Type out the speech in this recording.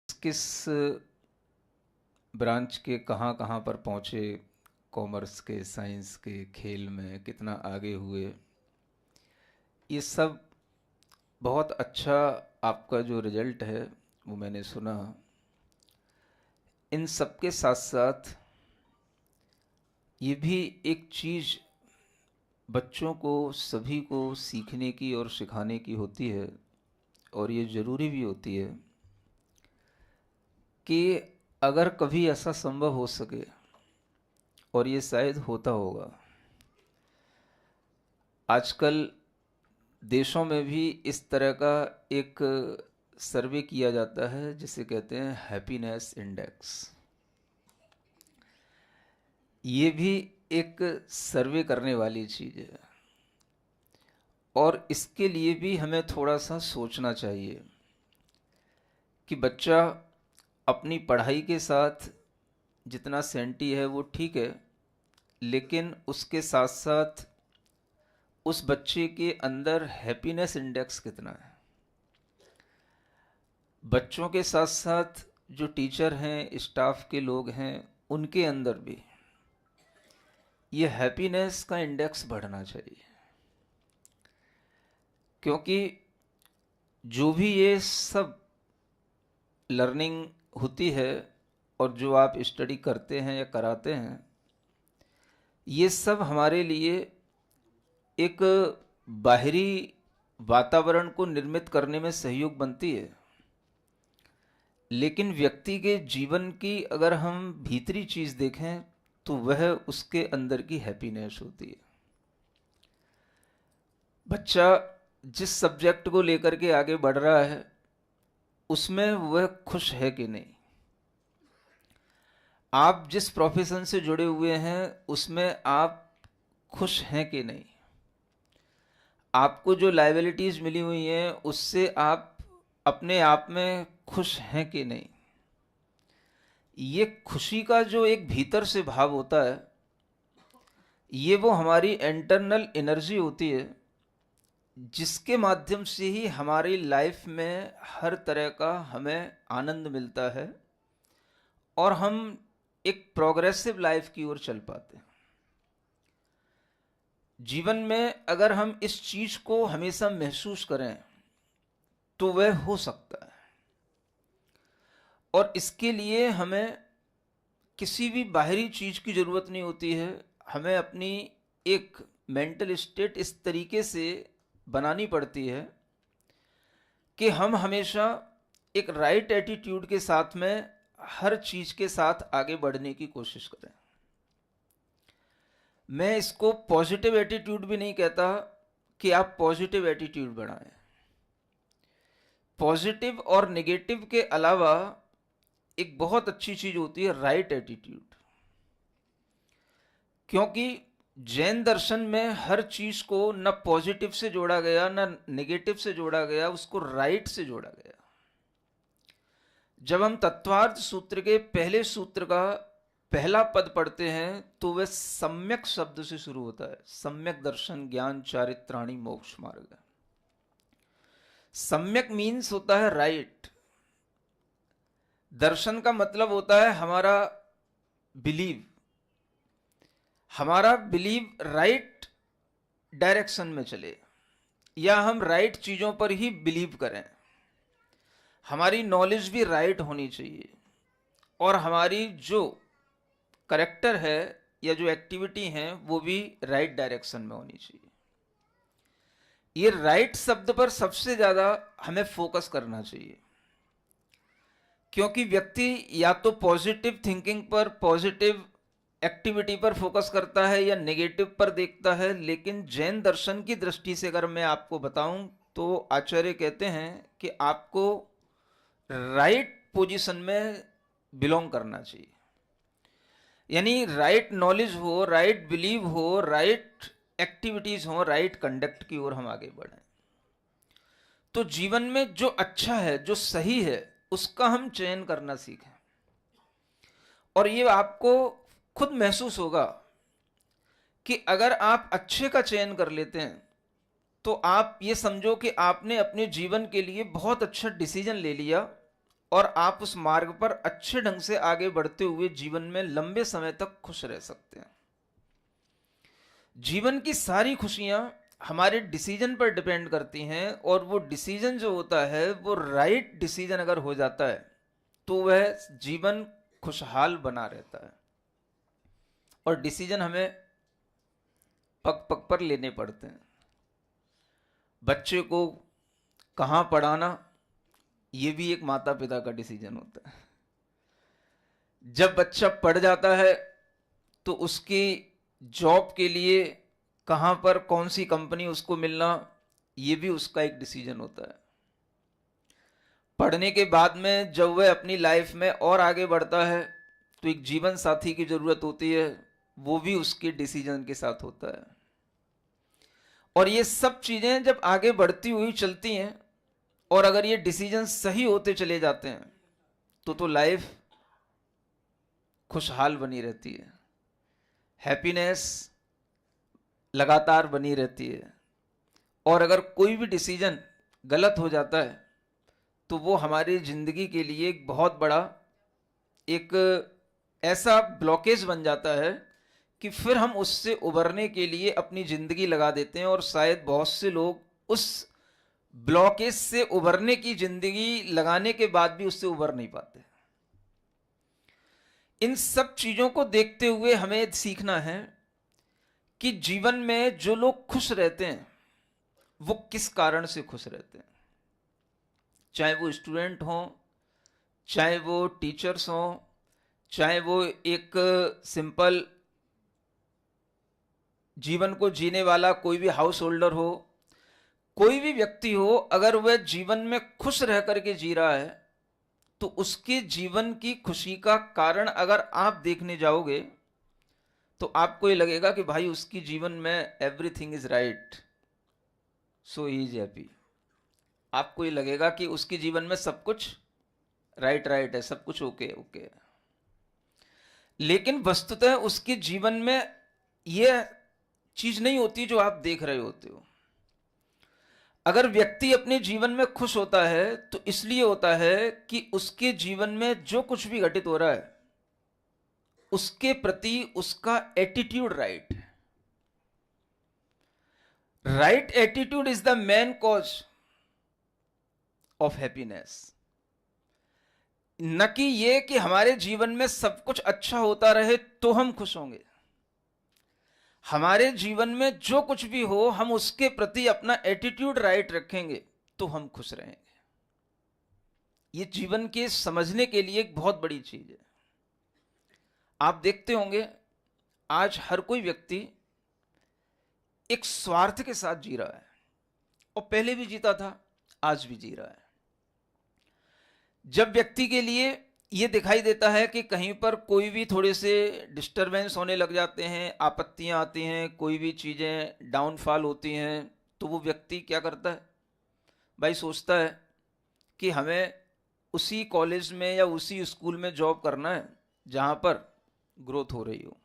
किस ब्रांच के कहाँ कहाँ पर पहुँचे, कॉमर्स के, साइंस के, खेल में कितना आगे हुए, ये सब बहुत अच्छा। आपका जो रिजल्ट है वो मैंने सुना। इन सब के साथ साथ ये भी एक चीज़ बच्चों को, सभी को सीखने की और सिखाने की होती है, और ये ज़रूरी भी होती है कि अगर कभी ऐसा संभव हो सके, और ये शायद होता होगा, आजकल देशों में भी इस तरह का एक सर्वे किया जाता है जिसे कहते हैं हैप्पीनेस इंडेक्स। ये भी एक सर्वे करने वाली चीज़ है, और इसके लिए भी हमें थोड़ा सा सोचना चाहिए कि बच्चा अपनी पढ़ाई के साथ जितना सेंटी है वो ठीक है, लेकिन उसके साथ साथ उस बच्चे के अंदर हैप्पीनेस इंडेक्स कितना है। बच्चों के साथ साथ जो टीचर हैं, स्टाफ के लोग हैं, उनके अंदर भी ये हैप्पीनेस का इंडेक्स बढ़ना चाहिए, क्योंकि जो भी ये सब लर्निंग होती है और जो आप स्टडी करते हैं या कराते हैं, ये सब हमारे लिए एक बाहरी वातावरण को निर्मित करने में सहयोग बनती है, लेकिन व्यक्ति के जीवन की अगर हम भीतरी चीज़ देखें तो वह उसके अंदर की हैप्पीनेस होती है। बच्चा जिस सब्जेक्ट को लेकर के आगे बढ़ रहा है उसमें वह खुश है कि नहीं, आप जिस प्रोफेशन से जुड़े हुए हैं उसमें आप खुश हैं कि नहीं, आपको जो लायबिलिटीज़ मिली हुई हैं उससे आप अपने आप में खुश हैं कि नहीं। ये खुशी का जो एक भीतर से भाव होता है, ये वो हमारी इंटरनल एनर्जी होती है जिसके माध्यम से ही हमारी लाइफ में हर तरह का हमें आनंद मिलता है और हम एक प्रोग्रेसिव लाइफ की ओर चल पाते हैं। जीवन में अगर हम इस चीज को हमेशा महसूस करें तो वह हो सकता है, और इसके लिए हमें किसी भी बाहरी चीज की जरूरत नहीं होती है। हमें अपनी एक मेंटल स्टेट इस तरीके से बनानी पड़ती है कि हम हमेशा एक राइट एटीट्यूड के साथ में हर चीज के साथ आगे बढ़ने की कोशिश करें। मैं इसको पॉजिटिव एटीट्यूड भी नहीं कहता कि आप पॉजिटिव एटीट्यूड बनाएं। पॉजिटिव और नेगेटिव के अलावा एक बहुत अच्छी चीज होती है राइट एटीट्यूड, क्योंकि जैन दर्शन में हर चीज को न पॉजिटिव से जोड़ा गया न नेगेटिव से जोड़ा गया, उसको राइट से जोड़ा गया। जब हम तत्वार्थ सूत्र के पहले सूत्र का पहला पद पढ़ते हैं तो वह सम्यक शब्द से शुरू होता है। सम्यक दर्शन ज्ञान चारित्राणी मोक्ष मार्ग। सम्यक मीन्स होता है राइट। दर्शन का मतलब होता है हमारा बिलीव, हमारा बिलीव राइट डायरेक्शन में चले, या हम राइट चीजों पर ही बिलीव करें। हमारी नॉलेज भी राइट होनी चाहिए, और हमारी जो करेक्टर है या जो एक्टिविटी है वो भी राइट डायरेक्शन में होनी चाहिए। ये राइट शब्द पर सबसे ज्यादा हमें फोकस करना चाहिए, क्योंकि व्यक्ति या तो पॉजिटिव थिंकिंग पर, पॉजिटिव एक्टिविटी पर फोकस करता है या नेगेटिव पर देखता है। लेकिन जैन दर्शन की दृष्टि से अगर मैं आपको बताऊं तो आचार्य कहते हैं कि आपको राइट पोजीशन में बिलोंग करना चाहिए, यानी राइट नॉलेज हो, राइट बिलीव हो, राइट एक्टिविटीज हो, राइट कंडक्ट की ओर हम आगे बढ़ें। तो जीवन में जो अच्छा है, जो सही है, उसका हम चयन करना सीखें, और ये आपको खुद महसूस होगा कि अगर आप अच्छे का चयन कर लेते हैं तो आप ये समझो कि आपने अपने जीवन के लिए बहुत अच्छा डिसीजन ले लिया और आप उस मार्ग पर अच्छे ढंग से आगे बढ़ते हुए जीवन में लंबे समय तक खुश रह सकते हैं। जीवन की सारी खुशियां हमारे डिसीजन पर डिपेंड करती हैं, और वो डिसीजन जो होता है वो राइट डिसीजन अगर हो जाता है तो वह जीवन खुशहाल बना रहता है। और डिसीजन हमें पग पग पर लेने पड़ते हैं। बच्चे को कहाँ पढ़ाना, ये भी एक माता पिता का डिसीजन होता है। जब बच्चा पढ़ जाता है तो उसकी जॉब के लिए कहाँ पर कौन सी कंपनी उसको मिलना, ये भी उसका एक डिसीजन होता है। पढ़ने के बाद में जब वह अपनी लाइफ में और आगे बढ़ता है तो एक जीवन साथी की जरूरत होती है, वो भी उसके डिसीजन के साथ होता है। और ये सब चीजें जब आगे बढ़ती हुई चलती हैं, और अगर ये डिसीजन सही होते चले जाते हैं तो लाइफ खुशहाल बनी रहती है, हैप्पीनेस लगातार बनी रहती है। और अगर कोई भी डिसीजन गलत हो जाता है तो वो हमारी जिंदगी के लिए एक बहुत बड़ा एक ऐसा ब्लॉकेज बन जाता है कि फिर हम उससे उबरने के लिए अपनी जिंदगी लगा देते हैं। और शायद बहुत से लोग उस ब्लॉकेज से उबरने की जिंदगी लगाने के बाद भी उससे उबर नहीं पाते। इन सब चीजों को देखते हुए हमें सीखना है कि जीवन में जो लोग खुश रहते हैं वो किस कारण से खुश रहते हैं। चाहे वो स्टूडेंट हों, चाहे वो टीचर्स हों, चाहे वो एक सिंपल जीवन को जीने वाला कोई भी हाउस होल्डर हो, कोई भी व्यक्ति हो, अगर वह जीवन में खुश रह करके जी रहा है तो उसके जीवन की खुशी का कारण अगर आप देखने जाओगे तो आपको ये लगेगा कि भाई उसकी जीवन में everything is right, so he is happy. आपको ये लगेगा कि उसके जीवन में सब कुछ राइट है, सब कुछ ओके है। लेकिन वस्तुतः उसके जीवन में यह चीज नहीं होती जो आप देख रहे होते हो। अगर व्यक्ति अपने जीवन में खुश होता है तो इसलिए होता है कि उसके जीवन में जो कुछ भी घटित हो रहा है उसके प्रति उसका एटीट्यूड राइट है। Right attitude is the main cause of happiness. न कि ये कि हमारे जीवन में सब कुछ अच्छा होता रहे तो हम खुश होंगे। हमारे जीवन में जो कुछ भी हो हम उसके प्रति अपना एटीट्यूड राइट रखेंगे तो हम खुश रहेंगे। ये जीवन के समझने के लिए एक बहुत बड़ी चीज है। आप देखते होंगे आज हर कोई व्यक्ति एक स्वार्थ के साथ जी रहा है, और पहले भी जीता था, आज भी जी रहा है। जब व्यक्ति के लिए ये दिखाई देता है कि कहीं पर कोई भी थोड़े से डिस्टरबेंस होने लग जाते हैं, आपत्तियां आती हैं, कोई भी चीज़ें डाउनफॉल होती हैं, तो वो व्यक्ति क्या करता है भाई, सोचता है कि हमें उसी कॉलेज में या उसी स्कूल में जॉब करना है जहाँ पर ग्रोथ हो रही हो।